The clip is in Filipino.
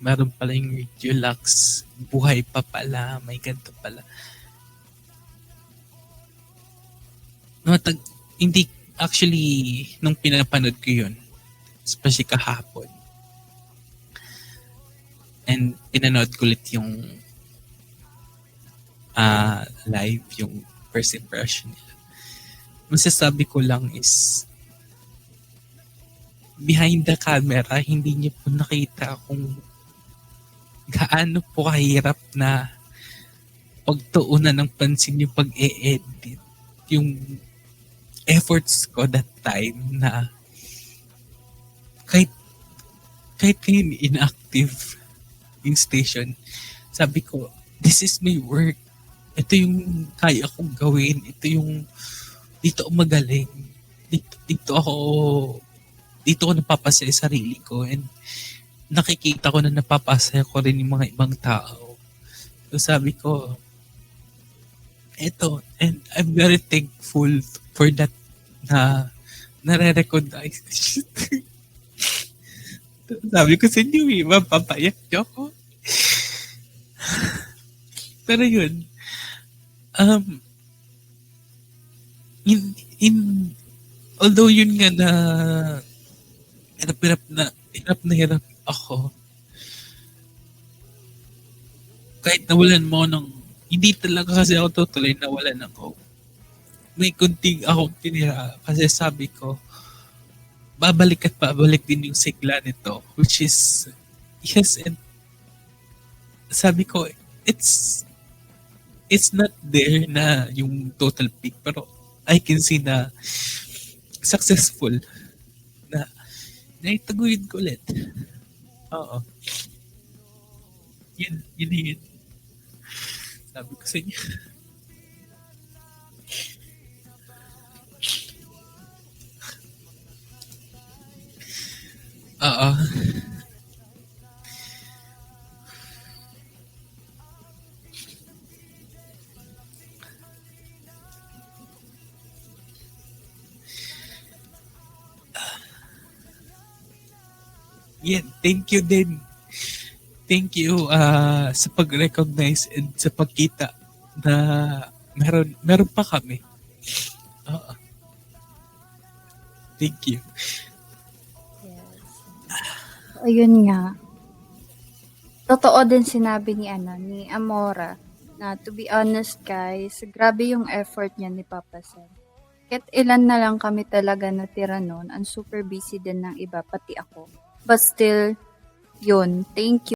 meron pala yung Redulux, buhay pa pala, may ganito pala. No, hindi, actually, nung pinapanood ko yun, especially kahapon, and pinanood ko ulit yung live, yung first impression nila. Masasabi ko lang is, behind the camera, hindi niyo po nakita kung gaano po kahirap na pagtuunan ng pansin yung pag-e-edit. Yung efforts ko that time na kahit ngayon inactive yung station, sabi ko, this is my work. Ito yung kaya kong gawin. Dito ako magaling. Dito ako napapasaya sa sarili ko, and nakikita ko na napapasaya ko rin yung mga ibang tao. So sabi ko, eto, and I'm very thankful for that na nare-recognize. Sabi ko sa inyo, mapapayak niyo ako. Pero yun, although yun nga na hirap ako, kahit nawalan mo ng, hindi talaga kasi ako tutuloy, nawalan ako. May kunting akong tinira kasi sabi ko, babalik at babalik din yung sigla nito, which is, yes, and sabi ko, it's not there na yung total peak, pero I can see na successful na naitaguyod ko ulit. Oo. Yun. Sabi ko sa inyo. Oo. Yeah, thank you din. Thank you sa pag-recognize and sa pagkita na meron pa kami. Oo. Thank you. Yes. Ayun nga. Totoo din sinabi ni Amora na to be honest guys, grabe yung effort niya ni Papa Sen. Kahit ilan na lang kami talaga natira noon, ang super busy din ng iba, pati ako. But still, yun, thank you.